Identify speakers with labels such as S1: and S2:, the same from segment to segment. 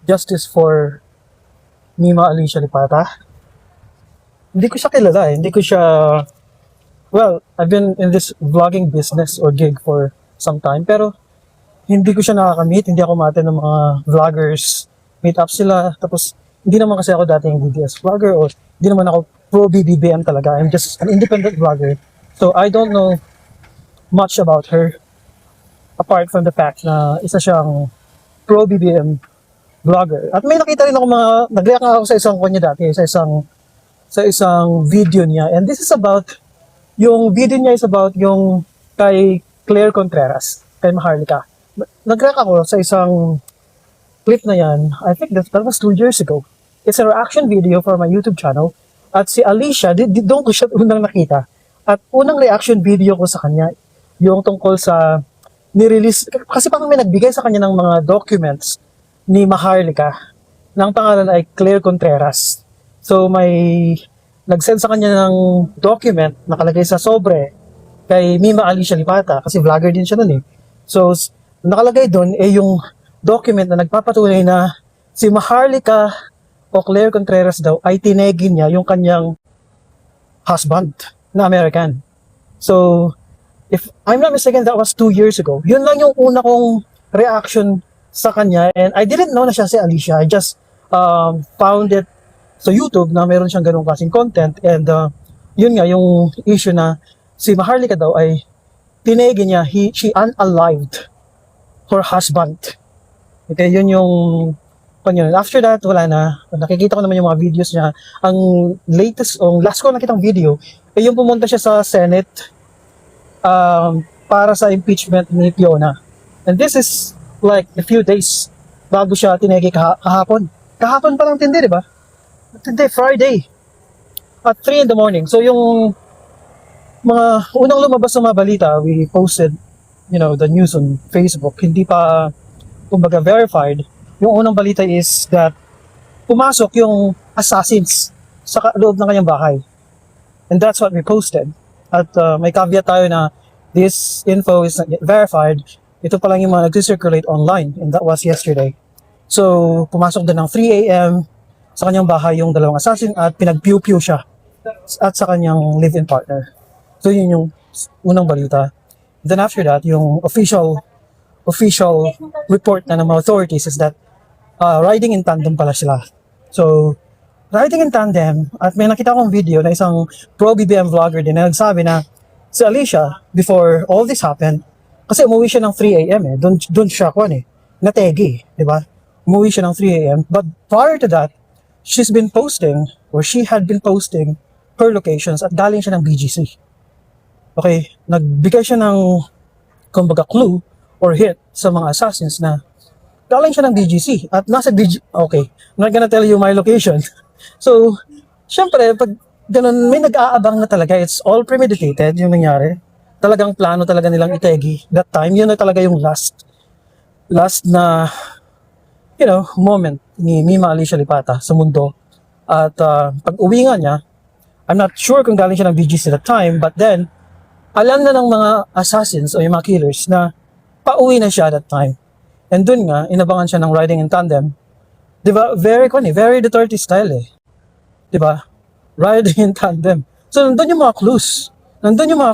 S1: justice for Mima Alicia Lipata. Hindi ko siya kilala eh. Hindi ko siya... Well, I've been in this vlogging business or gig for some time. Pero hindi ko siya nakaka-meet. Hindi ako mate ng mga vloggers. Meet up sila. Tapos hindi naman kasi ako dating DDS vlogger or hindi naman ako pro BBBM talaga. I'm just an independent vlogger. So I don't know much about her apart from the fact na isa siyang pro BBM vlogger. At may nakita rin ako nag-react ako sa isang kanya dati, sa isang video niya. And this is about, yung video niya is about yung kay Claire Contreras, kay Maharlika. Nag-react ako sa isang clip na yan. I think that was 2 years ago. It's a reaction video for my YouTube channel. At si Alicia, doon ko siya unang nakita. At unang reaction video ko sa kanya, yung tungkol sa ni-release, kasi parang may nagbigay sa kanya ng mga documents ni Maharlika, ng pangalan ay Claire Contreras. So may nag-send sa kanya ng document nakalagay sa sobre kay Mima Alicia Lipata, kasi vlogger din siya nun eh. So nakalagay doon yung document na nagpapatunay na si Maharlika o Claire Contreras daw ay tinegi niya yung kanyang husband na American. So if I'm not mistaken, that was 2 years ago. Yun lang yung una kong reaction sa kanya, and I didn't know na siya si Alicia. I just found it sa YouTube na meron siyang ganung klaseng content, and yun nga yung issue na si Maharlika daw ay tinegi niya, she unalived her husband. Okay, yun yung yun. After that, wala na. Nakikita ko naman yung mga videos niya. Ang last ko nakitang video ay yung pumunta siya sa Senate para sa impeachment ni Fiona. And this is like a few days bago siya tinegi kahapon. Kahapon pa lang tindi, di ba? Tindi, Friday. At 3 in the morning. So yung mga unang lumabas na mga balita, we posted, the news on Facebook. Hindi pa, kumbaga, verified. Yung unang balita is that pumasok yung assassins sa loob ng kanyang bahay. And that's what we posted. At may caveat tayo na this info is not yet verified. Ito pa lang yung mga nag-circulate online, and that was yesterday. So, pumasok din ng 3 a.m. sa kanyang bahay yung dalawang assassin at pinag-pew-pew siya at sa kanyang live-in partner. So, yun yung unang balita. Then after that, yung official report na ng mga authorities is that riding in tandem pala sila. So, riding in tandem, at may nakita akong video na isang pro-BBM vlogger din na nagsabi na si Alicia, before all this happened, kasi umuwi siya ng 3 a.m. Doon siya nategi, di ba? Umuwi siya ng 3 a.m. But prior to that, she had been posting her locations at galing siya ng BGC. Okay, nagbigay siya ng, kumbaga, clue or hit sa mga assassins na galing siya ng BGC at nasa BGC. Okay, I'm not gonna tell you my location. So, syempre, pag ganun, may nag-aabang na talaga. It's all premeditated yung nangyari. Talagang plano talaga nilang itegi. That time, yun na talaga yung last na, moment ni Mima Alicia Lipata sa mundo. At pag uwi nga niya, I'm not sure kung galing siya ng BGC that time, but then, alam na ng mga assassins o yung mga killers na pauwi na siya that time. And dun nga, inabangan siya ng riding in tandem. Diba? Very Duterte style eh. Diba? Riding in tandem. So, nandun yung mga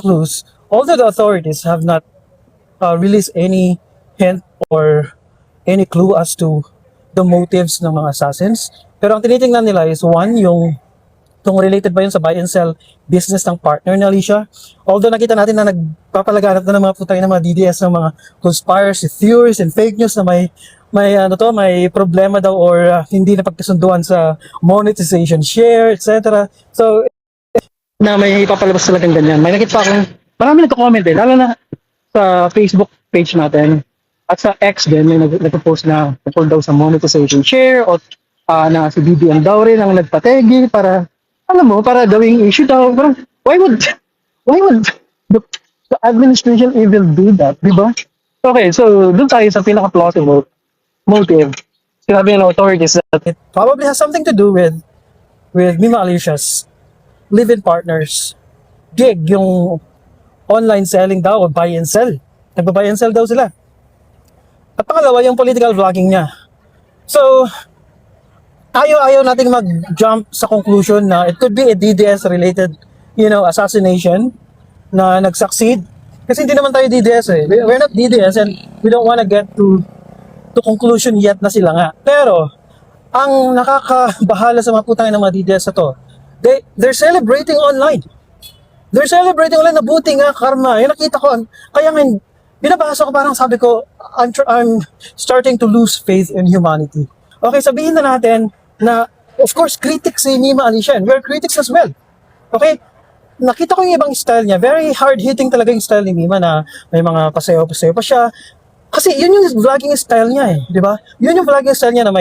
S1: clues. Although the authorities have not released any hint or any clue as to the motives ng mga assassins. Pero ang tinitingnan nila is one, kung related ba yun sa buy and sell business ng partner ni Alicia. Although nakita natin na nagpapalaganap na ng mga putay ng mga DDS ng mga conspiracy theories and fake news na may problema daw or hindi na pagkasunduan sa monetization share, etc. So, na may ipapalabas talagang ganyan. May nakita akong marami nagko-comment din, lalo na sa Facebook page natin at sa X din, may nagpo-post na tungkol daw sa monetization share o na si BBM daw rin ang nagpategi para gawing issue daw. Parang, why would the administration even do that, di ba? Okay, so dun tayo sa pinaka-plausible motive. Sinabi ng authorities that it probably has something to do with Mima Alicia's live-in partners gig, yung online selling daw o buy and sell. Nagba-buy and sell daw sila. At pangalawa, yung political vlogging niya. So, ayaw nating mag-jump sa conclusion na it could be a DDS related, assassination na nag-succeed. Kasi hindi naman tayo DDS eh. We're not DDS and we don't wanna get to conclusion yet na sila nga. Pero, ang nakakabahala sa mga putang ng mga DDS na to, they're celebrating online. They're celebrating online na buti nga karma. Yung nakita ko, kaya nga, binabasa ko parang sabi ko, I'm starting to lose faith in humanity. Okay, sabihin na natin na, of course, critics si Mima Alicia and we're critics as well. Okay, nakita ko yung ibang style niya. Very hard-hitting talaga yung style ni Mima na may mga pasayo-pasayo pa siya. Kasi yun yung vlogging style niya eh, di ba? Yun yung vlogging style niya na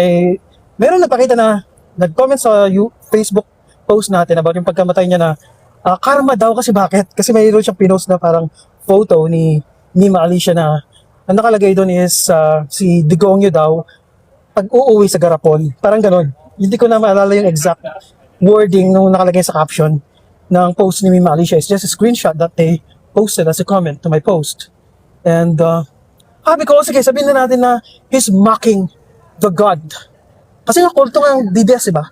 S1: meron napakita na nag-comment sa Facebook post natin about yung pagkamatay niya na karma daw kasi bakit? Kasi mayroon siyang pinost na parang photo ni Mima Alicia na ang nakalagay doon is si Digongyo daw pag uuwi sa garapon. Parang ganon. Hindi ko na maalala yung exact wording nung nakalagay sa caption ng post ni Mima Alicia. It's just a screenshot that they posted as a comment to my post. And sabi ko, sige, sabihin na natin na he's mocking the God. Kasi nga kulto ng DDS, diba?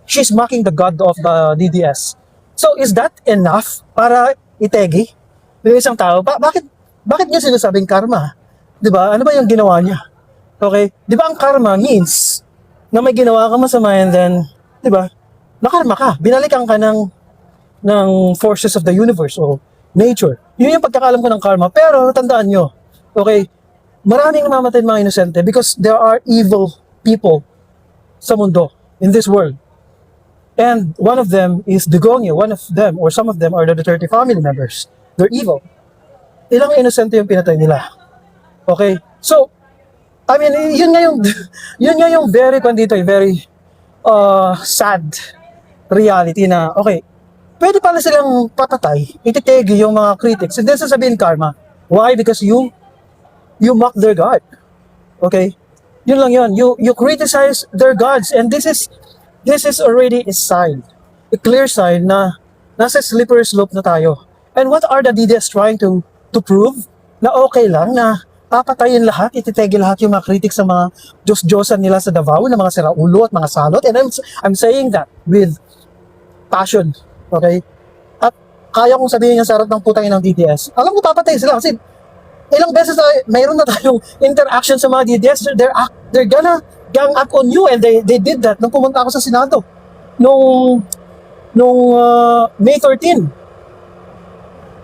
S1: She's mocking the God of the DDS. So, is that enough para itegi yung isang tao? Bakit niya sinasabing karma? Diba? Ano ba yung ginawa niya? Okay? Diba ang karma means na may ginawa ka masama and then, diba? Nakarma ka. Binalikan ka ng forces of the universe o nature. Yun yung pagkakalam ko ng karma. Pero, tandaan nyo, okay, maraming namamatay mga inosente because there are evil people sa mundo, in this world. And one of them is Digongyo. One of them, or some of them, are the Duterte family members. They're evil. Ilang inosente yung pinatay nila. Okay? So, I mean, yun nga yung very sad reality na, okay, pwede pala silang patatay, ititegi yung mga critics, and then sasabihin karma. Why? Because you mock their God. Okay? Yun lang yun. You criticize their gods, and this is already a sign, a clear sign na nasa slippery slope na tayo. And what are the DDS trying to prove? Na okay lang na papatayin lahat, ititegi lahat yung mga critics sa mga Diyos-Diyosan nila sa Davao, na mga siraulo at mga salot. And I'm saying that with passion. Okay? At kaya kong sabihin yung sarap ng putang inang DDS. Alam ko papatay sila kasi ilang beses na mayroon na tayong interaction sa mga DDS, they're gonna gang up on you, and they did that nung pumunta ako sa Senado nung May 13.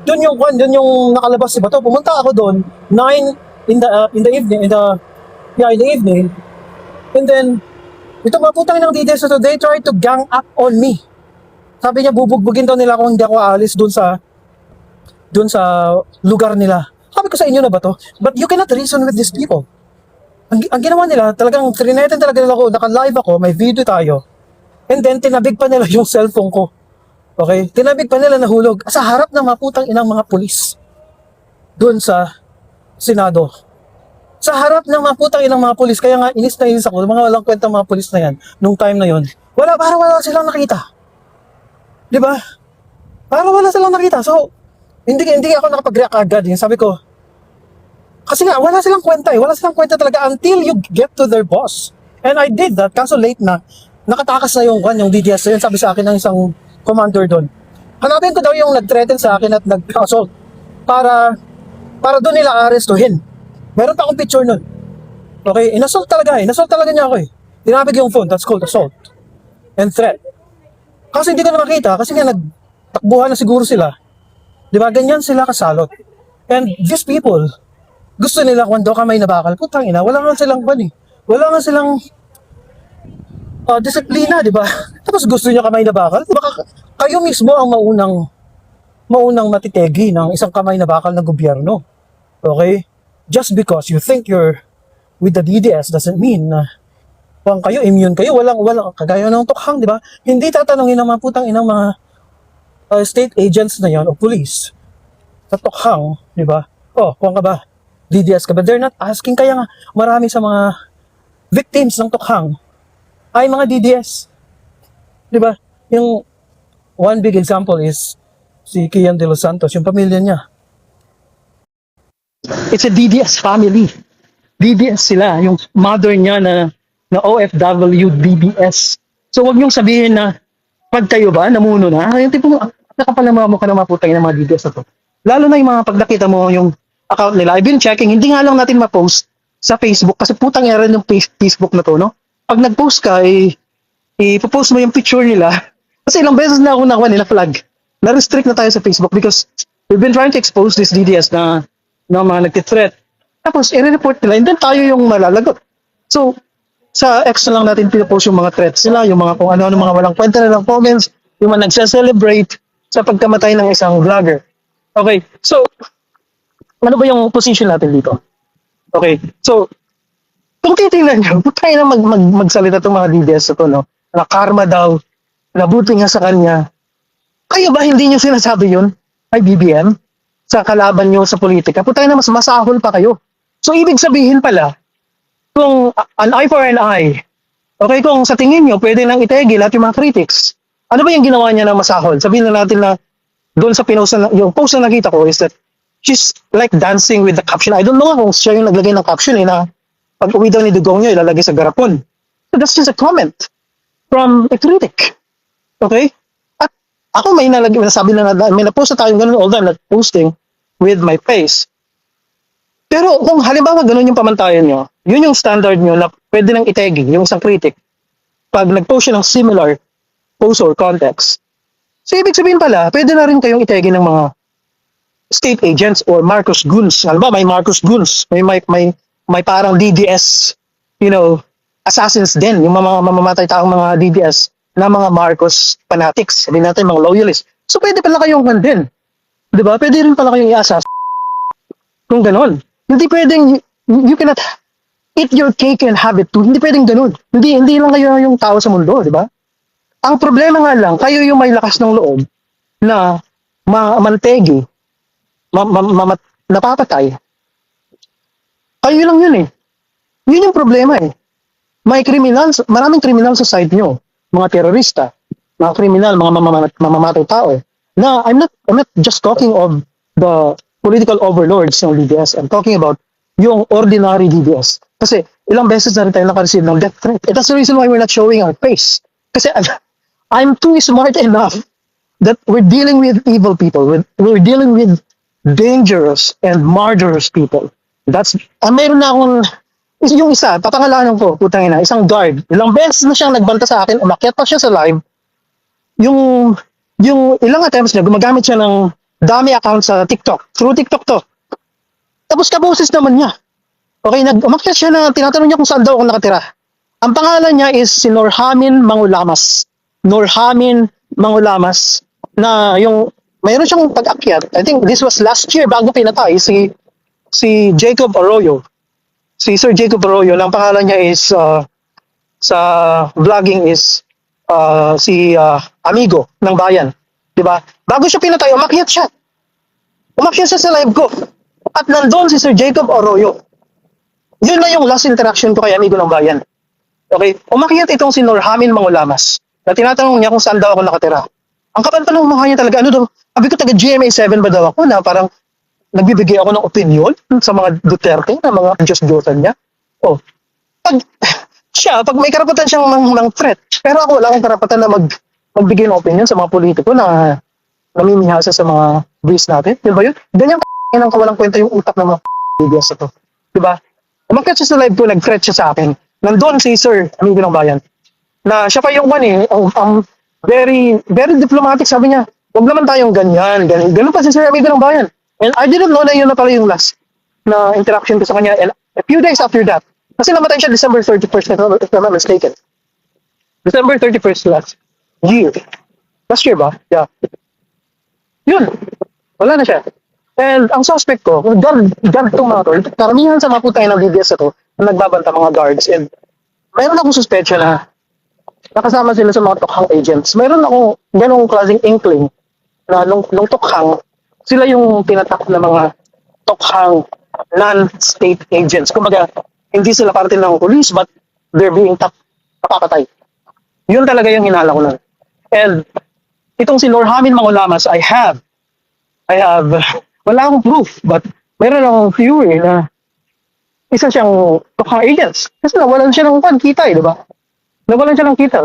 S1: Doon yung nakalabas si Bato. Pumunta ako doon 9 in the evening, and then ito mga putang ng DDS na to, they tried to gang up on me. Sabi niya bubugbugin daw nila kung hindi ako aalis doon sa lugar nila. Sabi ko sa inyo na ba to? But you cannot reason with these people. Ang ginawa nila, talagang trineten talaga nila ako, naka-live ako, may video tayo. And then, tinabig pa nila yung cellphone ko. Okay? Tinabig pa nila nahulog sa harap ng mga putang inang mga pulis. Doon sa Senado. Sa harap ng mga putang inang mga pulis. Kaya nga, inis na inis ako, mga walang kwenta mga pulis na yan, nung time na yon. Parang wala silang nakita. Di ba? Parang wala silang nakita. So, hindi ako nakapag-react agad. Yung sabi ko, kasi nga, wala silang kwenta eh. Wala silang kwenta talaga until you get to their boss. And I did that, kaso late na. Nakatakas na yung DDS. So yun, sabi sa akin ng isang commander doon. Hanapin ko daw yung nag-threaten sa akin at nag-assault para doon nila arestuhin. Meron pa akong picture nun. Okay, inassault talaga niya ako eh. Tinabig yung phone, that's called assault. And threat. Kasi hindi ko na makita, kasi nga nagtakbuhan na siguro sila. Diba, ganyan sila kasalot. And these people, gusto nila kung daw kamay na bakal. Putang ina, wala nga silang wala nga silang disiplina, di ba? Tapos gusto niya kamay na bakal. Baka kayo mismo ang maunang matitegi ng isang kamay na bakal na gobyerno. Okay? Just because you think you're with the DDS doesn't mean na kung kayo immune kayo, walang kagaya ng Tokhang, di ba? Hindi tatanungin ng mga putang inang mga state agents na yon o police sa Tokhang, di ba? Kung ka ba DDS ka ba? They're not asking. Kaya nga, marami sa mga victims ng Tokhang ay mga DDS. Diba? Yung one big example is si Kian de los Santos, yung pamilya niya. It's a DDS family. DDS sila. Yung mother niya na na OFW DBS. So wag niyong sabihin na pag kayo ba, namuno na, yung tipong nakapala mo ka na maputay ng mga DBS na to. Lalo na yung mga pag nakita mo yung account nila, I've been checking, hindi nga lang natin ma-post sa Facebook kasi putang era yung Facebook na to, no? Pag nag-post ka, ipopost mo yung picture nila. Kasi ilang beses na ako nakuha nila flag. Na-restrict na tayo sa Facebook because we've been trying to expose this DDS na mga nagtithreat. Tapos, i-report nila, and then tayo yung malalagot. So, sa X na lang natin pinapost yung mga threats nila, yung mga kung ano-ano mga walang kwenta na lang comments, yung mga nagse-celebrate sa pagkamatay ng isang vlogger. Okay, so, ano ba yung position natin dito? Okay, so, kung titingnan nyo, tayo na magsalita itong mga DDS na to, no? Na karma daw, nabuti nga sa kanya. Kayo ba hindi nyo sinasabi yun ay BBM sa kalaban nyo sa politika? Putay na mas masahol pa kayo. So, ibig sabihin pala, kung an eye for an eye, okay, kung sa tingin nyo, pwede nang itegil at yung mga critics, ano ba yung ginawa niya na masahol? Sabihin na natin na doon sa pinost na, yung post na nakita ko is that she's like dancing with the caption. I don't know kung siya yung naglagay ng caption na pag uwi daw ni Dugong nyo, ilalagay sa garapon. So that's just a comment from a critic. Okay? At ako may nasabi na may na-post na tayong ganun, although I'm not posting with my face. Pero kung halimbawa ganun yung pamantayan nyo, yun yung standard nyo na pwede nang itegi, yung isang critic, pag nag-post siya ng similar post or context. So ibig sabihin pala, pwede na rin kayong itegi ng mga state agents or Marcos Goons. Halimbawa may Marcos Goons, may parang DDS, assassins din, yung mga mamamatay taong mga DDS na mga Marcos fanatics, sabihin natin mga loyalists. So pwede pala kayong din. 'Di ba? Pwede rin pala kayong i-assassin. Kung gano'n. Hindi pwedeng, you cannot eat your cake and have it too. Hindi pwedeng gano'n. Hindi lang kayo yung tao sa mundo, 'di ba? Ang problema nga lang, kayo yung may lakas ng loob na mantegi, napapatay. Kayo lang yun eh. Yun yung problema eh. Maraming kriminal sa side nyo. Mga terorista, mga kriminal, mga mamamatay tao eh. Na I'm not just talking of the political overlords ng DDS. I'm talking about yung ordinary DDS. Kasi ilang beses na rin tayo naka-receive ng death threat. And that's the reason why we're not showing our face. Kasi I'm too smart enough that we're dealing with evil people. We're dealing with dangerous and murderous people. Mayroon na akong, yung isa, papangalanan ko, putang ina, isang guard. Ilang beses na siyang nagbanta sa akin, umakyat pa siya sa live. Yung ilang attempts niya, gumagamit siya ng dami account sa TikTok. Through TikTok to. Tapos kaboses naman niya. Okay, umakyat siya na, tinatanong niya kung saan daw ako nakatira. Ang pangalan niya is si Norhamin Mangulamas. Norhamin Mangulamas, na mayroon siyang pag-akyat. I think this was last year, bago pinatay, si Jacob Arroyo. Si Sir Jacob Arroyo, ang pangalan niya is, sa vlogging is, si Amigo ng Bayan. Diba? Bago siya pinatay, umakyat siya. Umakyat siya sa live ko. At nandun si Sir Jacob Arroyo. Yun na yung last interaction ko kay Amigo ng Bayan. Okay? Umakyat itong si Norhamin Mangulamas na tinatanong niya kung saan daw ako nakatira. Ang kapal pa ng mukha niya talaga. Ano daw? Sabi ko, taga GMA7 ba daw ako na parang nagbibigay ako ng opinion sa mga Duterte na mga Diyos-Diyosan niya. Oh, pag may karapatan siyang ng threat, pero ako wala akong karapatan na magbigay ng opinion sa mga politiko na namimihasa sa mga briefs natin. Di ba yun? Ganyan ng kawalang kwenta yung utak ng mga videos na to. Di ba? Umakyat siya sa live ko, nag-threat siya sa akin. Nandun si Sir, Amigo ng Bayan, na siya pa yung very, very diplomatic, sabi niya, huwag naman tayong ganyan. Ganun pa si Sir Amigo ng Bayan. And I didn't know na yun na pala yung last na interaction ko sa kanya. And a few days after that, kasi namatay siya December 31st, if I'm not mistaken. December 31st last year. Last year ba? Yeah. Yun. Wala na siya. And ang suspect ko, guard itong mga guard, karamihan sa mga putay ng DDS na to, na nagbabanta mga guards. And mayroon akong suspetsya na nakasama sila sa mga tokhang agents. Mayroon akong ganong klaseng inkling na nung tokhang, sila yung tinatak na mga tokhang non-state agents. Kumbaga, hindi sila parte ng police but they're being napapatay. Yun talaga yung hinala ko lang. And itong si Norhamin Mangulamas, I have, wala akong proof but meron akong theory na
S2: isa siyang tokhang agents. Kasi nawalan siya ng kita di ba? Nawalan siya ng kita.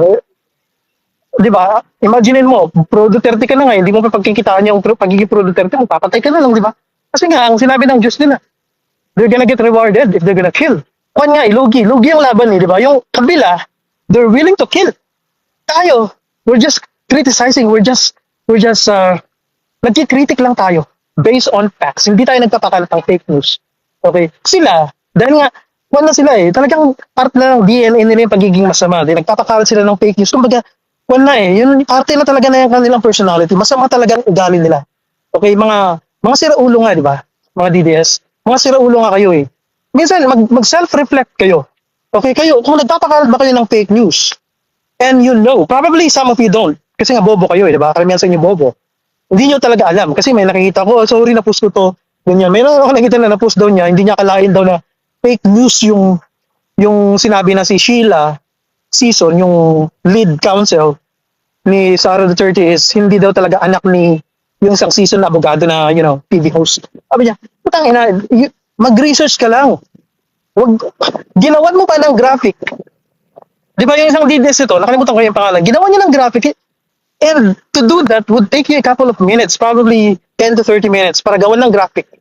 S2: Di ba? Imaginein mo, pro Duterte ka na nga, hindi mo pa pagkikitaan yung pagiging pro Duterte mo, papatay ka na lang, di ba? Kasi nga, ang sinabi ng Diyos nila, they're gonna get rewarded if they're gonna kill. Kwan nga, lugi. Lugi ang laban di ba? Yung kabila, they're willing to kill. Tayo, we're just criticizing, nagkikritik lang tayo based on facts. Hindi tayo nagpapakalat ng fake news. Okay? Sila, dahil nga, wala sila talagang part na ng DNA nila yung pagiging masama. Nagpapakalat sila ng fake news. Kumbaga, wala yun, parte na talaga na yung kanilang personality. Masama talaga ang ugali nila. Okay, mga siraulo nga, di ba? Mga DDS. Mga siraulo nga kayo Minsan, mag-self-reflect kayo. Okay, kayo, kung nagpapakalat ba kayo ng fake news, and you know, probably some of you don't, kasi nga bobo kayo di ba? Karamihan sa inyo bobo. Hindi nyo talaga alam, kasi may nakikita ko, sorry, na-post ko to, ganyan. Meron ako nakikita na na-post daw niya, hindi niya akalain daw na fake news yung sinabi na si Sheila Season, yung lead counsel ni Sara Duterte is hindi daw talaga anak ni yung isang season na abogado na, TV host. Sabi niya, putang ina, mag-research ka lang. Wag, ginawan mo pa ng graphic. Di ba yung isang DDS ito, nakalimutan ko yung pangalan, ginawa niya ng graphic, and to do that would take you a couple of minutes, probably 10 to 30 minutes, para gawan ng graphic.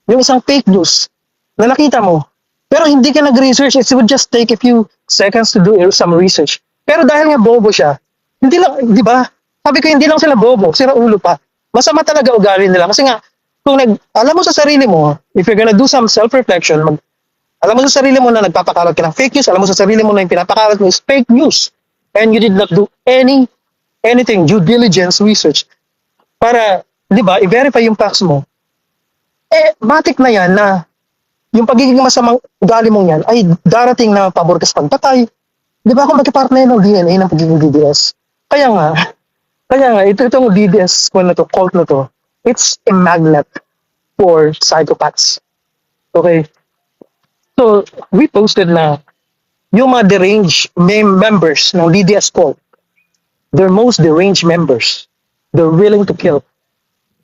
S2: Yung isang fake news na nakita mo, pero hindi ka nag-research, it would just take a few seconds to do some research. Pero dahil nga bobo siya, hindi lang, di ba? Sabi ko, hindi lang sila bobo, sila ulo pa. Masama talaga ugali nila. Kasi nga, kung alam mo sa sarili mo, if you're gonna do some self-reflection, alam mo sa sarili mo na nagpapakalat ka ng fake news, alam mo sa sarili mo na yung pinapakalat mo is fake news, and you did not do anything, due diligence, research, para, di ba, i-verify yung facts mo, matik na yan na yung pagiging masamang ugali mong yan ay darating na pabor ka sa pagpatay. Di ba kung magkapart na yun ng DNA ng pagiging DDS? Kaya nga, itong DDS cult na to, it's a magnet for psychopaths. Okay? So, we posted na yung mga deranged members ng DDS cult, they're most deranged members. They're willing to kill.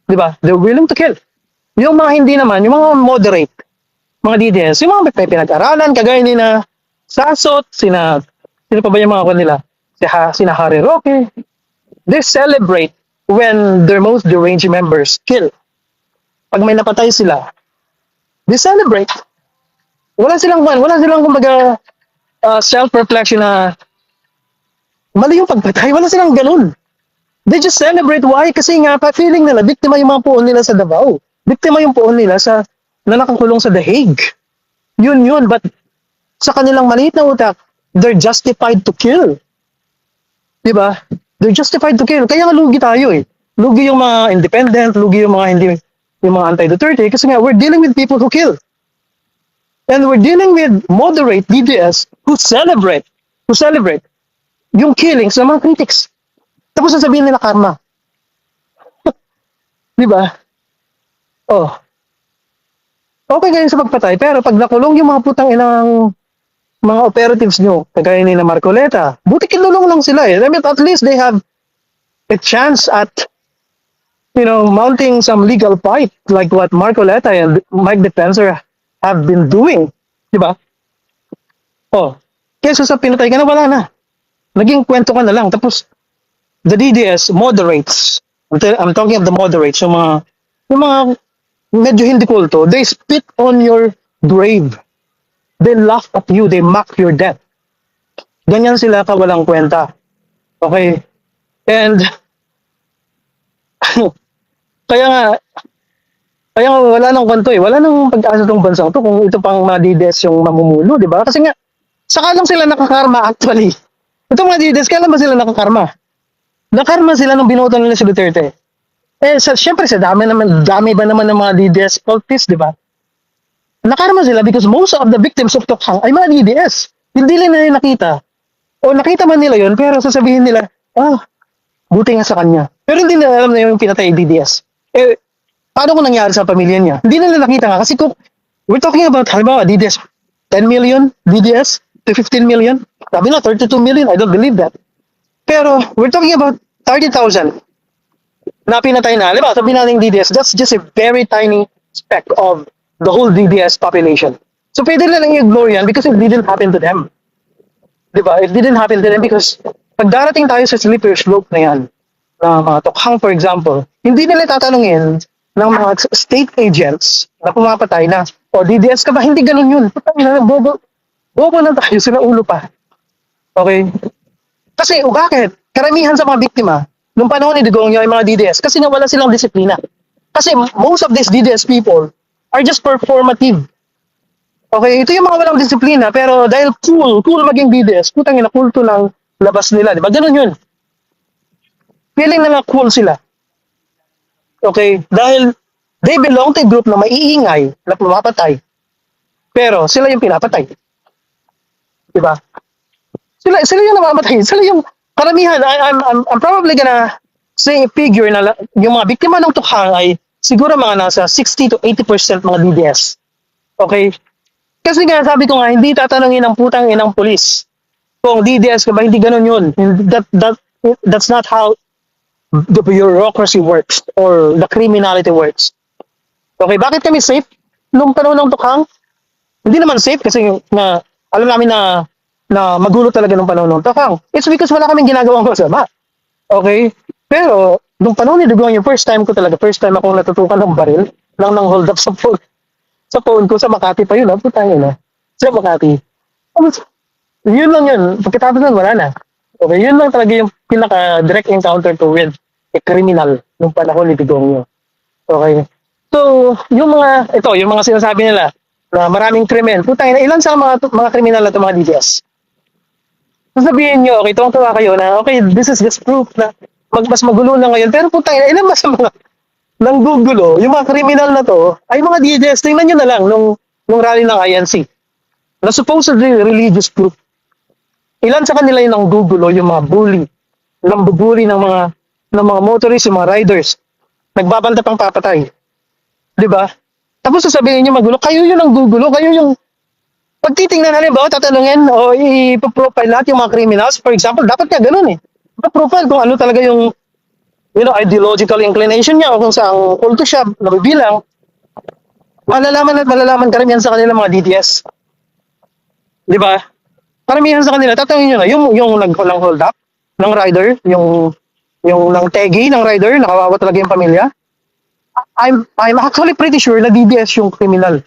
S2: Di ba? They're willing to kill. Yung mga hindi naman, yung mga moderate, mga DDS, yung mga may pinag-aralan, kagaya ni na Sasot, sino pa ba yung mga kanila? Sina Harry Roque. They celebrate when their most deranged members kill. Pag may napatay sila, they celebrate. Wala silang kumbaga self-reflection na mali yung pagpatay. Wala silang ganun. They just celebrate. Why? Kasi nga, feeling nila, biktima yung mga puon nila sa Davao. Biktima yung puon nila na nakakulong sa The Hague. Yun. But sa kanilang maliit na utak, they're justified to kill. Diba? They're justified to kill. Kaya nga lugi tayo Lugi yung mga independent, lugi yung mga anti-Duterte. Kasi nga, we're dealing with people who kill. And we're dealing with moderate DDS who celebrate yung killings ng mga critics. Tapos sasabihin nila karma. Diba? Oh. Okay ngayon sa pagpatay, pero pag nakulong yung mga putang inang mga operatives nyo, kagaya ni na Marcoleta, buti kinulong lang sila I mean, at least they have a chance at, mounting some legal fight like what Marcoleta and Mike Defensor have been doing. Diba? Oh. Kesa sa pinatay ka na, wala na. Naging kwento ka na lang. Tapos, the DDS moderates. I'm talking of the moderates, yung mga medyo hindi kulto, they spit on your grave. They laugh at you, they mock your death. Ganyan sila kawalang kwenta. Okay? And kaya nga wala nang kwento wala nang pag-asa tong bansang to kung ito pang mga DDS yung mamumuno, di ba? Kasi nga saka lang sila nakakarma actually. Itong mga DDS, kailan ba sila nakakarma? Nakarma sila nung binoto nila si Duterte. Siyempre sa dami ba naman ng mga DDS cultists, di ba? Nakarma sila because most of the victims of Tokhang ay mga DDS. Hindi nila nakita. O nakita man nila yon, pero sasabihin nila, buti nga sa kanya. Pero hindi nila alam na yung pinatay DDS. Paano kung nangyari sa pamilya niya? Hindi nila nakita nga. Kasi kung we're talking about, halimbawa, DDS, 10 million DDS to 15 million. Sabi na, 32 million. I don't believe that. Pero, we're talking about 30,000 na pinatay na. Sabi natin DDS, that's just a very tiny speck of the whole DDS population. So pwede na lang i-ignore yan because it didn't happen to them. Diba? It didn't happen to them because pag darating tayo sa slippery slope na yan, na mga tokhang for example, hindi nila tatanungin ng mga state agents na pumapatay na, o DDS ka ba? Hindi ganun yun. Putang ina, bobo na tayo, sila ulo pa. Okay? Kasi, bakit? Karamihan sa mga biktima, nung panahon ni Digong yung mga DDS, kasi nawala silang disiplina. Kasi most of these DDS people are just performative. Okay, ito yung mga walang disiplina, pero dahil cool maging DDS, putang ina, cool to lang labas nila, di ba? Ganun yun. Feeling na cool sila. Okay, dahil they belong to a group na maiingay, na pumapatay, pero sila yung pinapatay. Di ba? Sila yung namamatay. Sila yung karamihan. I'm probably gonna say a figure na yung mga biktima ng tukhang ay siguro mga nasa 60 to 80% mga DDS. Okay? Kasi nga, sabi ko nga, hindi tatanungin ng putang inang pulis kung DDS ka ba, hindi ganun yun. That's not how the bureaucracy works or the criminality works. Okay, bakit kami safe nung panahon ng tukhang? Hindi naman safe kasi na alam namin na magulo talaga nung panahon ng tukhang. It's because wala kaming ginagawang masama. Okay? Pero, nung panahon ni Dugong, yung first time akong natutukan ng baril, lang ng hold up sa phone ko sa Makati pa yun, putang ina. Sa Makati. Yun lang yun. Pagkatapos nun, wala na. Okay, yun lang talaga yung pinaka-direct encounter to with a criminal nung panahon ni Digong yun. Okay. So, yung mga sinasabi nila na maraming krimen. Putang ina, ilan sa mga kriminal na ito, mga DDS? Sasabihin nyo, okay, tuwang-tuwa kayo na, okay, this is just proof na mas magulo na ngayon. Pero putang ina, ilan ba sa mga nanggugulo, yung mga kriminal na to, ay mga DDS. Tingnan nyo na lang nung rally ng INC. Na supposedly religious group. Ilan sa kanila yung nanggugulo, yung mga bully. Nambubuli ng mga motorists, yung mga riders. Nagbabanta pang papatay. Diba? Tapos sasabihin nyo magulo, kayo yung nanggugulo, kayo yung pag titingnan halimbawa, tatanungin o ipoprofile lahat yung mga criminals. For example, dapat nga ganun eh. Ipoprofile kung ano talaga yung ideological inclination niya o kung saan kulto siya nabibilang, malalaman karamihan sa kanila mga DDS. Di ba? Karamihan sa kanila, tatanungin nyo na, yung hold up ng rider, yung ng tegi ng rider, nakawawa talaga yung pamilya. I'm actually pretty sure na DDS yung criminal.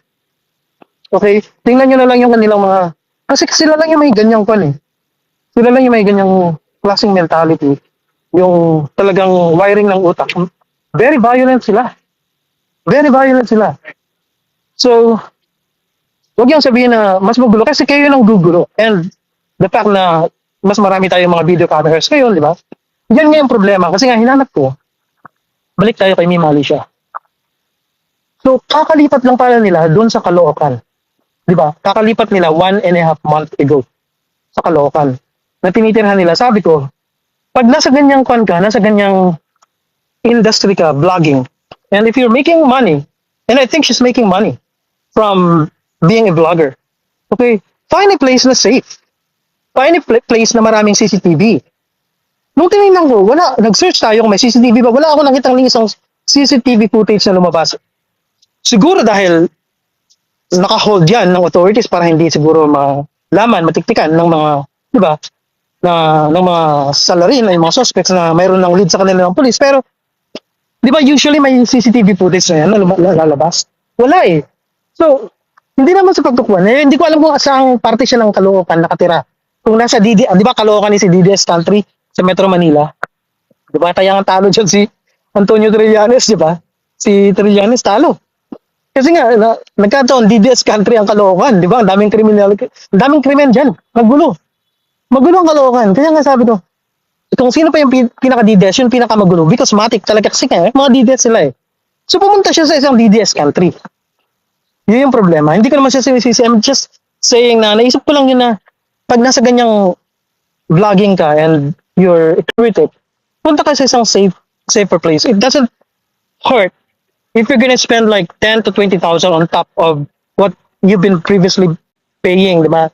S2: Okay? Tingnan nyo na lang yung kanilang mga, kasi sila lang yung may ganyang pan eh. Sila lang yung may ganyang klaseng mentality. Yung talagang wiring ng utak. Very violent sila. Very violent sila. So, huwag yung sabihin na mas magulo kasi kayo lang gugulo. And the fact na mas marami tayong mga video cameras ngayon, di ba? Yan nga yung problema. Kasi nga hinanap ko, balik tayo kay Mima Alicia. So, kakalipat lang pala nila doon sa Caloocan. Di ba? Kakalipat nila 1.5 months ago sa Caloocan. Na tinitirhan nila. Sabi ko, pag nasa ganyang nasa ganyang industry ka, vlogging, and if you're making money, and I think she's making money from being a vlogger, okay, find a place na safe. Find a place na maraming CCTV. Nung tinignan ko, nag-search tayo kung may CCTV ba, wala ako nakitang isang CCTV footage na lumabas. Siguro dahil naka-hold yan ng authorities para hindi siguro malaman, matiktikan ng mga, di ba, ng mga salarin, ng mga suspects na mayroon ng lead sa kanila ng police. Pero, di ba usually may CCTV footage na yan na lalabas? Wala eh. So, hindi naman sa pagtukuan. Hindi ko alam kung saan parte siya ng Caloocan nakatira. Kung nasa di ba Caloocan is si DDS country sa Metro Manila? Di ba tayang talo dyan si Antonio Trillanes, di ba? Si Trillanes talo. Kasi nga, nagkataon, DDS country ang Caloocan, di ba? Ang daming krimen dyan. Magulo ang Caloocan. Kaya nga sabi ko, kung sino pa yung pinaka-DDS, yung pinaka-magulo. Because matik talaga kasi nga, mga DDS sila eh. So pumunta siya sa isang DDS country. Yun yung problema. Hindi ko naman siya sinisisi. I'm just saying na, naisip ko lang yun na, pag nasa ganyang vlogging ka and you're equipped, punta ka sa isang safer place. It doesn't hurt if you're gonna spend like 10 to 20,000 on top of what you've been previously paying, di ba?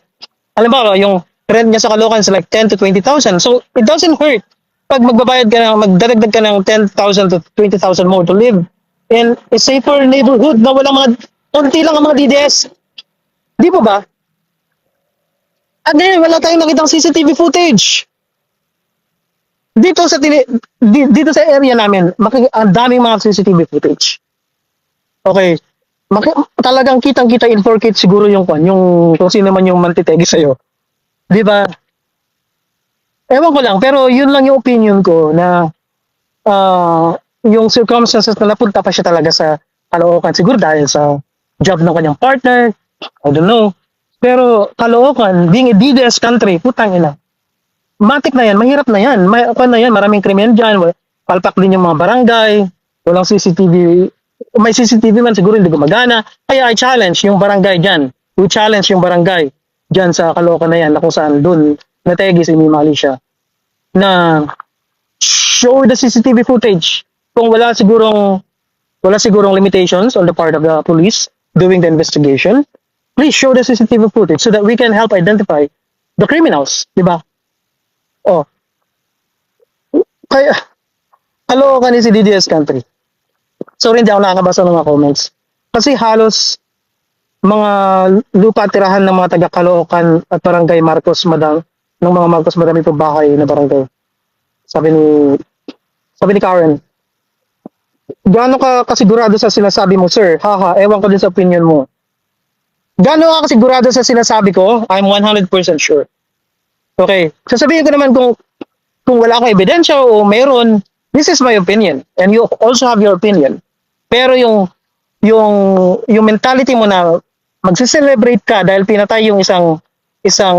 S2: Alam ba, yung rent niya sa Caloocan is like 10 to 20,000. So, it doesn't hurt pag magdadagdag ka ng 10,000 to 20,000 more to live in a safer neighborhood na walang konti lang ang mga DDS. Di ba ba? At ngayon, wala tayong nakitang CCTV footage. Dito sa dito sa area namin, ang daming mga CCTV footage. Okay. Talagang kitang-kita in 4K siguro yung kung sino man yung mantitegi sa'yo. Di ba? Ewan ko lang, pero yun lang yung opinion ko na yung circumstances na napunta pa siya talaga sa Caloocan. Siguro dahil sa job ng kanyang partner, I don't know. Pero Caloocan, being a DDS country, putang ina. Matik na yan, mahirap na yan. Maraming krimen dyan. Palpak din yung mga barangay. Walang CCTV. May CCTV man siguro hindi gumagana. Kaya I challenge yung barangay dyan. We challenge yung barangay dyan sa Caloocan na yan na kung saan doon nategi si Mima Alicia na show the CCTV footage. Kung wala sigurong limitations on the part of the police doing the investigation, please show the CCTV footage so that we can help identify the criminals, di ba? Oh. Kaya Caloocan is a DDS country. So hindi ako nakakabasa ng mga comments. Kasi halos mga lupa at tirahan ng mga taga Caloocan at barangay Marcos Madang, ng mga Marcos Madami po bahay na barangay. Sabi ni Karen, gaano ka kasigurado sa sinasabi mo, sir? Haha, ewan ko din sa opinion mo. Gaano ka kasigurado sa sinasabi ko? I'm 100% sure. Okay, sasabihin ko naman kung wala akong ebidensya o meron, this is my opinion and you also have your opinion. Pero yung mentality mo na magse-celebrate ka dahil pinatay yung isang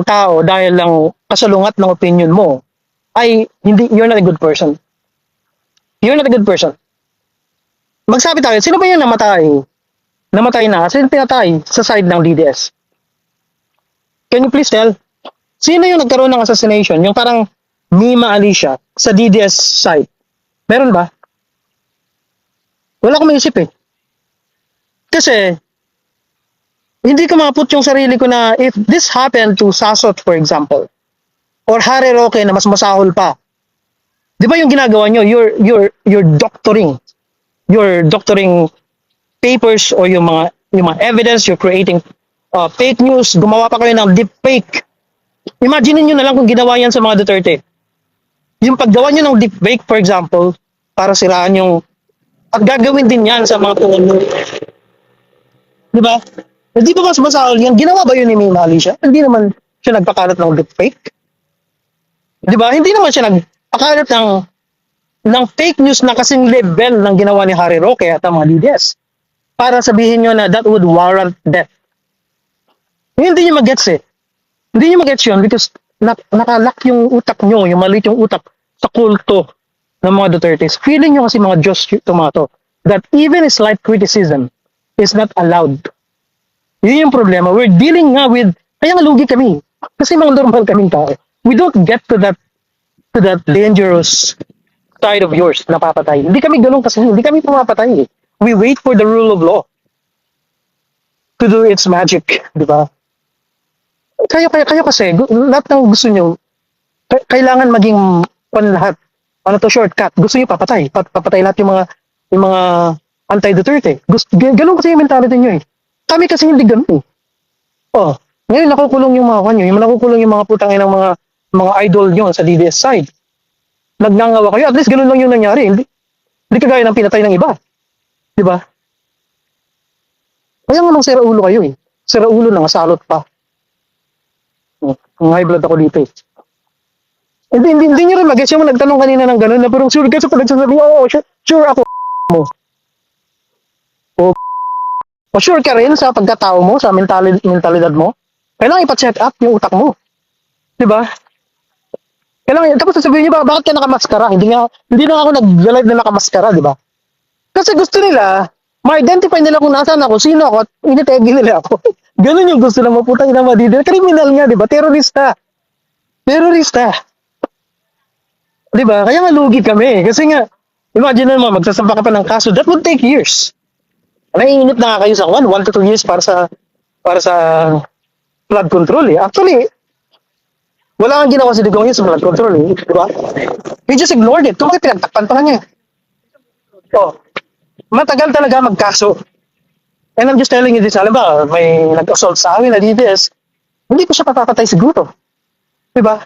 S2: tao dahil lang kasalungat ng opinion mo, ay you're not a good person. You're not a good person. Magsabi tayo, sino ba yung namatay? Namatay na, sino pinatay sa side ng DDS? Can you please tell? Sino yung nagkaroon ng assassination? Yung parang Mima Alicia sa DDS side. Meron ba? Wala akong maisip eh. Kasi, hindi ko maput yung sarili ko na if this happened to Sasot, for example, or Harry Roque na mas masahol pa, di ba yung ginagawa nyo? You're doctoring. You're doctoring papers or yung mga evidence, you're creating fake news, gumawa pa kayo ng deep fake. Imagine niyo na lang kung ginawa yan sa mga Duterte. Yung paggawa nyo ng deep fake, for example, para siraan yung at gagawin din yan sa mga tungo. Di ba? Hindi ba mas masahol yan? Ginawa ba yun ni Mima Alicia? Hindi naman siya nagpakalat ng deep fake. Di ba? Hindi naman siya nagpakalat ng fake news na kasing level ng ginawa ni Harry Roque at ang mga DDS. Para sabihin nyo na that would warrant death. Hindi nyo mag-gets eh. Hindi nyo mag-gets yun because nakalock yung utak nyo, yung maliit yung utak sa kulto ng mga Dutertes. Feeling nyo kasi mga Diyos Tomato that even a slight criticism is not allowed. Yun yung problema. We're dealing nga with, kaya nga lugi kami. Kasi mga normal kaming tao. We don't get to that dangerous side of yours na papatay. Hindi kami ganun kasi, hindi kami pumapatay eh. We wait for the rule of law to do its magic, di ba? Kayo kasi, lahat ng gusto nyo, kailangan maging lahat. Ano to, shortcut. Gusto nyo papatay. Papatay lahat yung mga anti-Duterte. Ganun kasi yung mentality nyo eh. Kami kasi hindi ganun eh. Oh, ngayon nakukulong yung mga kanyo, nakukulong yung mga putang ng mga idol nyo sa DDS side. Nagngangawa kayo, at least ganun lang yung nangyari. Hindi kagaya ng pinatay ng iba. Di ba? Kaya nga nang sira ulo kayo eh. Sira ulo na salot pa. Ang high blood ako dito eh. Hindi nyo rin mag-guess yung nagtanong kanina ng gano'n na parang sure ka sa pagsasabi, oo, sure ako mo. O sure ka rin sa pagkatao mo, sa mentalidad mo. Kailangan ipa-check up yung utak mo. Diba? Kailangan, tapos sasabihin nyo, bakit ka nakamaskara? Hindi na ako nag-live na nakamaskara, diba? Kasi gusto nila, ma-identify nila kung nasaan ako, sino ako, at initegi nila ako. Ganun yung gusto lang maputang ina madidil. Kriminal nga, diba? Terorista. Diba? Kaya nga lugi kami. Kasi nga, imagine mo, magsasampa ka pa ng kaso, that would take years. Naiinip na nga kayo sa 1 to 2 years para sa flood control eh. Actually, wala kang ginawa si Digong yun sa flood control eh. Diba? He just ignored it. Kung bakit pinagtakpan pa niya. Oh, matagal talaga magkaso. And I'm just telling you this, alam ba, may nag-assault sa amin na DDS, hindi ko siya papapatay siguro. Diba?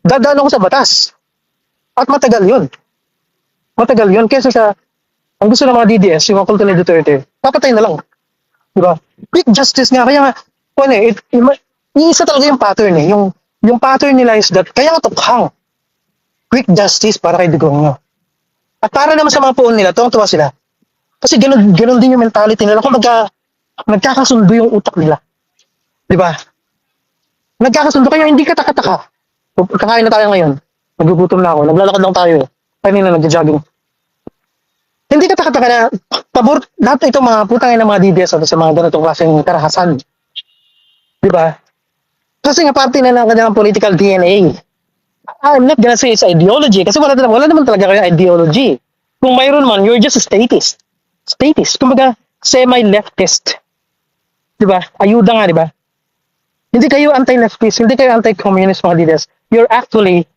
S2: Dadaan ako sa batas. At matagal yun. Matagal yun. Kesa sa, ang gusto ng mga DDS, yung mga kulto ni Duterte, papatay na lang. Diba? Quick justice nga. Kaya nga, isa talaga yung pattern eh. Yung pattern nila is that, kaya nga tukhang. Quick justice para kay Digongyo. At para naman sa mga puon nila, tuwang-tuwa sila. Kasi ganun din yung mentality nila. Kung nagkakasundo yung utak nila. Diba? Nagkakasundo kaya hindi ka taka-taka. Kakain na tayo ngayon. Nagugutom na ako. Naglalakad lang tayo. Kanina nagja-jogging. Hindi ka taka-taka na pabor, lahat itong mga putang ng mga DDS at sa mga ganitong klaseng karahasan. Diba? Kasi nga parte na ng kanyang political DNA. I'm not gonna say it's ideology kasi wala naman talaga kayo ideology. Kung mayroon man, you're just a statist. Statist. Kumbaga, semi-leftist. Diba? Ayuda nga, diba? Hindi kayo anti-leftist, hindi kayo anti-communist mga leaders. You're actually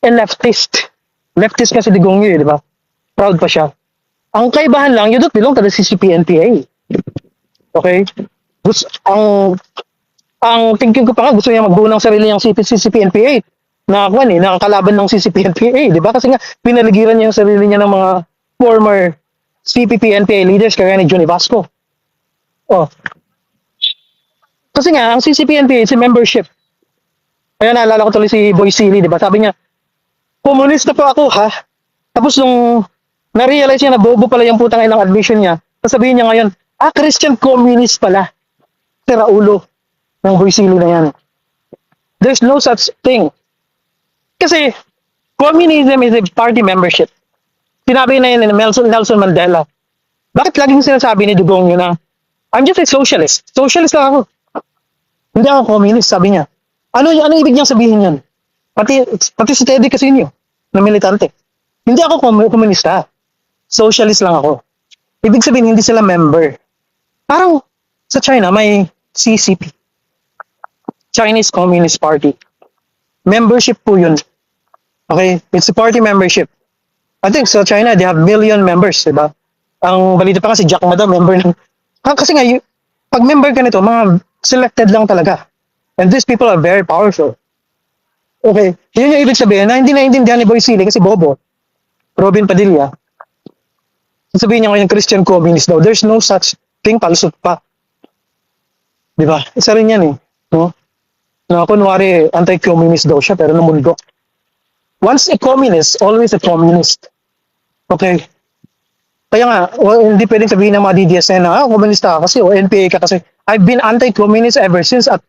S2: a leftist. Leftist kasi Digongyo, di ba? Proud pa siya. Ang kaibahan lang, you don't belong to the CCP-NPA. Okay? Ang thinking ko pa nga, gusto niya magbuo ng sarili niyang CCP-NPA. Nakakalaban ng CCP-NPA, di ba? Kasi nga, pinaligiran niya yung sarili niya ng mga former CPP-NPA leaders kaya ni Johnny Vasco. Oh. Kasi nga, ang CCP-NPA is a membership. Kaya naalala ko tuloy si Boy Silly, di ba? Sabi niya, komunista pa ako, ha? Tapos nung na-realize niya na bobo pala yung putang inang admission niya, sasabihin niya ngayon, Christian communist pala. Si Raulo ng Boy Silly na yan. There's no such thing. Kasi, communism is a party membership. Sinabi na yun ni Nelson Mandela. Bakit laging sinasabi ni Dugong yun na, I'm just a socialist. Socialist lang ako. Hindi ako communist, sabi niya. Ano ibig niyang sabihin yun? Pati si Teddy Casino, na militante. Hindi ako komunista. Socialist lang ako. Ibig sabihin, hindi sila member. Parang sa China, may CCP. Chinese Communist Party. Membership po yun. Okay? It's a party membership. I think sa China, they have million members, diba? Ang balita pa kasi Jack Ma daw, member ng... Kasi nga, pag member ka nito, mga selected lang talaga. And these people are very powerful. Okay? Yun yung ibig sabihin na hindi naintindihan ni Boy Silly kasi bobo. Robin Padilla. Sabihin niya ngayon Christian communist daw. There's no such thing, palusot pa. Diba? Isa rin yan eh. No? Na kunwari anti-communist daw siya pero namundok. Once a communist, always a communist. Okay? Kaya nga, hindi pwedeng sabihin ng mga DDS na komunista ka kasi o NPA ka kasi I've been anti-communist ever since at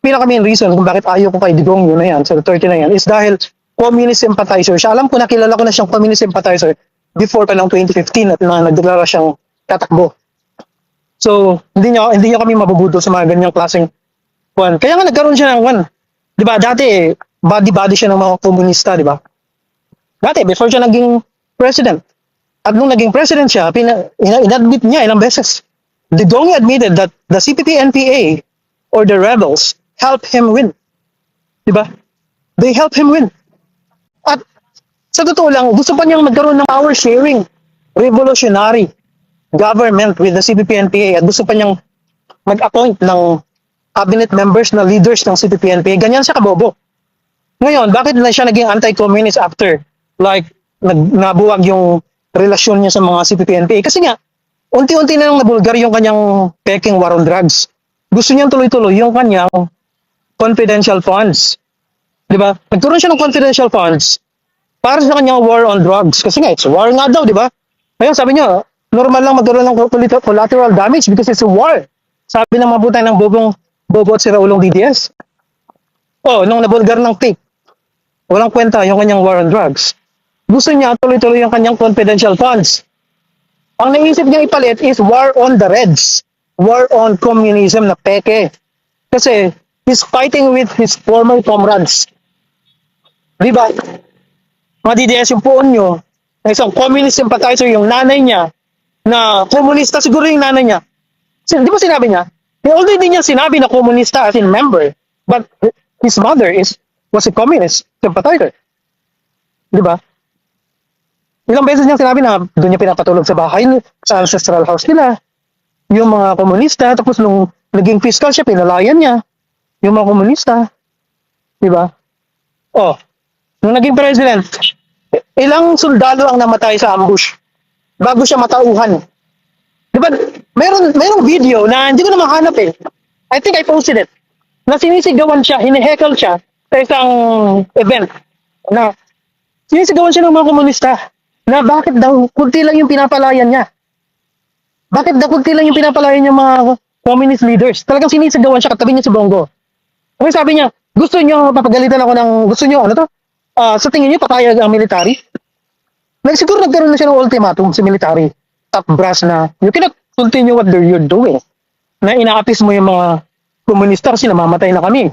S2: pinaka-main reason kung bakit ayaw ko kay Digong yun na yan, sa Duterte na yan, is dahil communist sympathizer siya. Alam ko na, kilala ko na siyang communist sympathizer before pa ng 2015 at nagdeklara siyang tatakbo. So, hindi niya kami mabubudol sa mga ganyang klaseng one. Kaya nga nagkaroon siya ng one. Di ba, dati body siya ng mga komunista, di ba? Dati, before siya naging president. At nung naging president siya, inadmit niya ilang beses. Digong admitted that the CPP-NPA or the rebels helped him win. Diba? They helped him win. At sa totoo lang, gusto pa niyang magkaroon ng power sharing, revolutionary government with the CPP-NPA at gusto pa niyang mag-appoint ng cabinet members na leaders ng CPP-NPA. Ganyan siya kabobo. Ngayon, bakit na siya naging anti-communist after like nabuwag yung relasyon niya sa mga CPP-NPA? Kasi nga, unti-unti na lang nabulgar yung kanyang peking war on drugs. Gusto niyang tuloy-tuloy yung kanyang confidential funds. Di ba? Nagturoon siya ng confidential funds para sa kanyang war on drugs. Kasi nga, it's war nga daw, di ba? Ngayon, sabi niya, normal lang magkaroon ng collateral damage because it's a war. Sabi ng mga butay ng bobo at si Raulong DDS. Oh, nung nabulgar ng fake, walang kwenta yung kanyang war on drugs. Gusto niya tuloy-tuloy yung kanyang confidential funds. Ang naisip niya ipalit is war on the Reds. War on communism na peke. Kasi he's fighting with his former comrades. Diba? Mga DDS yung puon nyo, na isang communist sympathizer yung nanay niya, na komunista siguro yung nanay niya. Di ba sinabi niya? Although hindi niya sinabi na komunista as in member, but his mother was a communist sympathizer. Diba? Ilang beses niyang sinabi na doon niya pinapatulog sa bahay, sa ancestral house nila. yung mga komunista, tapos nung naging fiscal siya, pinalayan niya yung mga komunista. Di ba? Oh, nung naging president, ilang sundalo ang namatay sa ambush bago siya matauhan. Di ba? Merong video na hindi ko na mahanap eh. I think I posted it. Na sinisigawan siya, hiniheckle siya sa isang event. Na sinisigawan siya ng mga komunista na bakit daw kunti lang yung pinapalayan niya. Bakit daw kunti lang yung pinapalayan yung mga communist leaders? Talagang sinisigawan siya, katabi niya si Bongo. Ang sabi niya, gusto niyo papagalitan ako ng, gusto niyo ano to? Sa tingin niyo papayag ang military? Siguro nagkaroon na siya ng ultimatum sa military. Top brass na, you cannot continue what you're doing. Na inaapis mo yung mga komunista kasi namamatay na kami.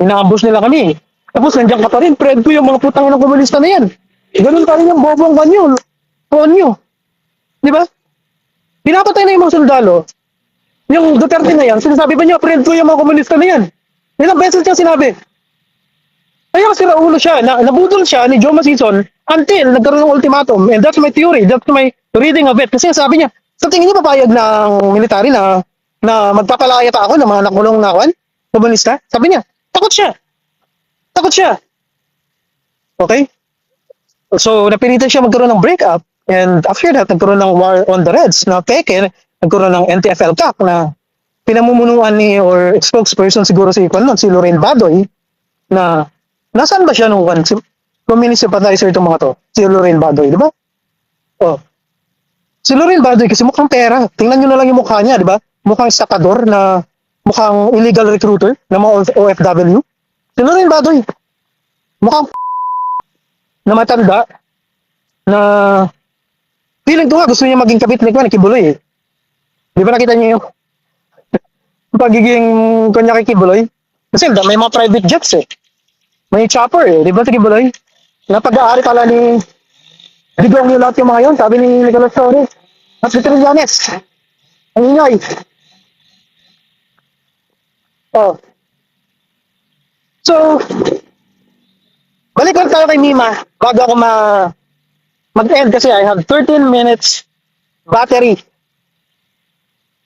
S2: Inaambush nila kami. Tapos nandiyan ka pa rin, friend ko yung mga putang ng komunista na yan. Ganun pa rin yung bobong kanyo. Di ba? Pinapatay na yung mga sundalo. Yung Duterte na yan, sinasabi pa niya, friend ko yung mga komunista na yan. Ilang beses niya sinabi. Kaya kasi naulo siya, nabudol siya ni Joe Masison until nagkaroon ng ultimatum. And that's my theory, that's my reading of it. Kasi sabi niya, sa tingin niya papayag ng military na magpapalaya pa ako ng mga nakulong na komunista? Sabi niya, takot siya. Takot siya. Okay? So, napilitan siya magkaroon ng breakup. And after that, nagkaroon ng war on the Reds na peke, nagkaroon ng NTFL-CAC na pinamumunuan ni or spokesperson siguro si Lorraine Badoy na nasaan ba siya nung communist sympathizer itong mga to? Si Lorraine Badoy, di ba? Oh. Si Lorraine Badoy kasi mukhang pera. Tingnan nyo na lang yung mukha niya, di ba? Mukhang sakador na mukhang illegal recruiter ng mga OFW. Si Lorraine Badoy, mukhang na matanda na feeling ko nga gusto niya maging kabit ni Kibuloy eh. Di ba nakita niyo yung pagiging kanya kay Kibuloy? Kasi may mga private jets eh. May chopper eh. Di ba si Kibuloy? Napag-aari pala ni Digong yung lahat yung mga yun. Sabi ni Nicolas Torres. At si Trillanes. Ang ingay. Oh. So, balik lang tayo kay Mima bago ako mag-end kasi I have 13 minutes battery.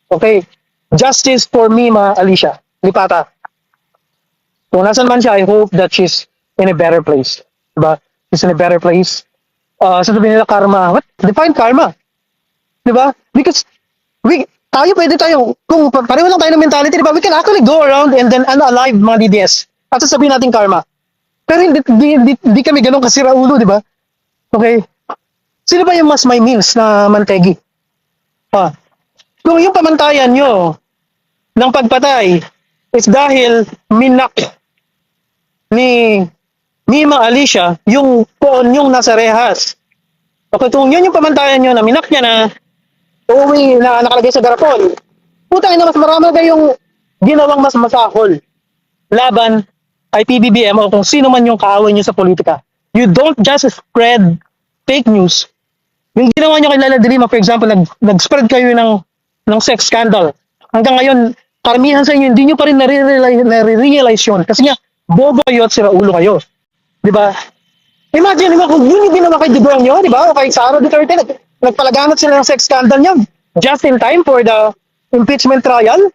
S2: Okay. Justice for Mima Alicia Lipata. Kung nasan man siya, I hope that she's in a better place. Diba? She's in a better place. Sasabihin nila karma. What? Define karma. Diba? Because pwede tayo, kung pareho lang tayo ng mentality, diba? We can actually go around and then unalive mga DDS. At sasabihin natin karma. Pero hindi kami ganun kasira ulo, diba? Okay? Sino ba yung mas may means na mantegi? Kung yung pamantayan nyo ng pagpatay is dahil minak ni Mima Alicia yung poon yung nasa rehas. Okay, kung yun yung pamantayan nyo na minak niya na uuwi na nakalagay sa garapon, putang ina, mas marami kayong ginawang mas masahol laban kay PBBM o kung sino man yung kaaway nyo sa politika. You don't just spread fake news. Yung ginawa nyo kay Lala de Lima, for example, nag-spread kayo ng sex scandal. Hanggang ngayon, karamihan sa inyo, hindi nyo pa rin nare-realize yun. Kasi nga, bobo kayo at siraulo kayo. Diba? Imagine mo kung yun yung ginawa kay Digong nyo, diba? O kay Sara Duterte, nagpalaganap sila ng sex scandal nyo. Just in time for the impeachment trial.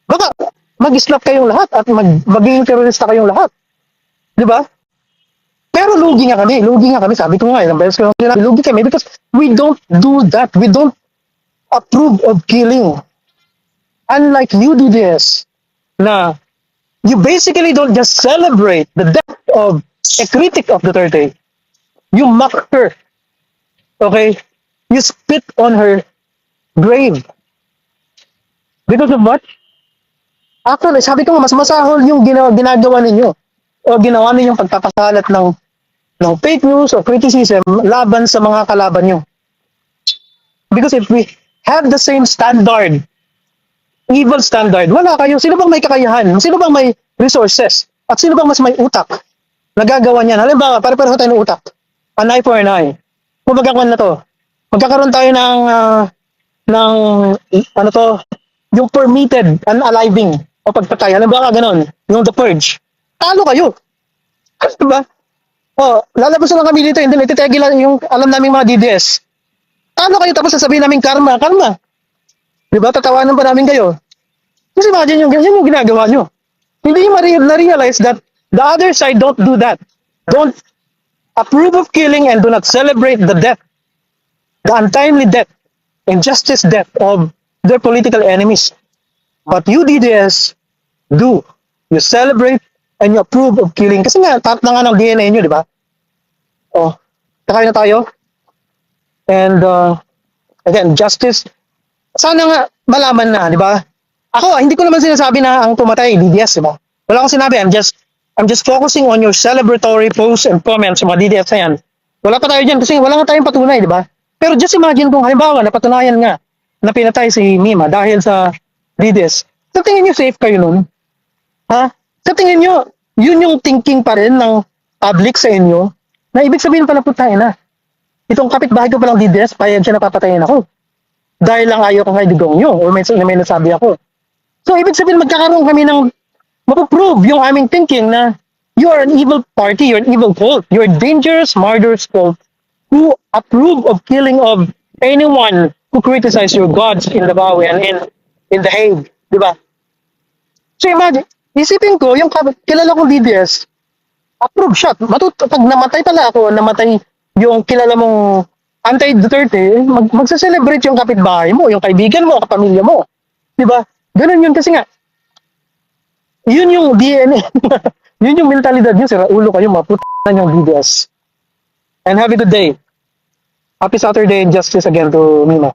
S2: Baka mag-snap kayong lahat at magiging terorista kayong lahat. Diba? Pero lugi nga kami. Sabi ko nga, ilang beses ko lang lugi kami because we don't do that. We don't approve of killing. Unlike you do this, na you basically don't just celebrate the death of a critic of Duterte. You mock her. Okay? You spit on her grave. Because of what? Actually, sabi ko nga, mas masahol yung ginagawa ninyo o ginawa ninyong pagpapakalat ng fake news or criticism laban sa mga kalaban nyo. Because if we have the same standard, evil standard, wala kayo. Sino bang may kakayahan? Sino bang may resources? At sino bang mas may utak? Nagagawa niyan. Halimbawa, pare-pareho tayo ng utak. An eye for an eye. Kung magkakaroon na to, magkakaroon tayo ng ano to, yung permitted unaliving o pagpatay. Halimbawa, ganon. Yung the purge. Talo kayo. Diba? Lalabas na lang kami dito, hindi nagtitigil lang yung alam naming mga DDS. Talo kayo tapos sasabihin namin karma. Di ba? Tatawanan pa namin kayo. Just imagine yung ganyan yung ginagawa nyo. Hindi nyo na-realize that the other side don't do that. Don't approve of killing and do not celebrate the death, the untimely death, injustice death of their political enemies. But you DDS do. You celebrate and you approve of killing. Kasi nga, part na nga ng DNA nyo, di ba? Oh, kakain na tayo. And again, justice. Sana nga malaman na, di ba? Ako, hindi ko naman sinasabi na ang pumatay, DDS, di ba? Wala akong sinabi. I'm just focusing on your celebratory posts and comments sa mga DDS na yan. Wala pa tayo dyan kasi wala nga tayong patunay, di ba? Pero just imagine kung halimbawa, napatunayan nga na pinatay si Mima dahil sa DDS. Sa tingin nyo safe kayo nun? Ha? Sa tingin nyo, yun yung thinking pa rin ng public sa inyo na ibig sabihin pala putahin na. Itong kapitbahay ko palang DDS, payag siya na papatayin ako. Dahil lang ayaw kong kaidigong nyo o may nasabi ako. So, ibig sabihin, magkakaroon kami ng mapuprove yung aming thinking na you are an evil party, you're an evil cult, you're a dangerous, murderous cult who approve of killing of anyone who criticize your gods in Davao and in The Hague. Di ba? So, imagine, isipin ko, yung kilala kong DDS, approve siya. Pag namatay pala ako, namatay yung kilala mong anti-Duterte, magsa-celebrate yung kapitbahay mo, yung kaibigan mo, kapamilya mo. Di ba? Ganun yun kasi nga. Yun yung DNA. Yun yung mentalidad nyo. Sira ulo kayo, maputan yung DDS. And have a good day. Happy Saturday and justice again to Mima.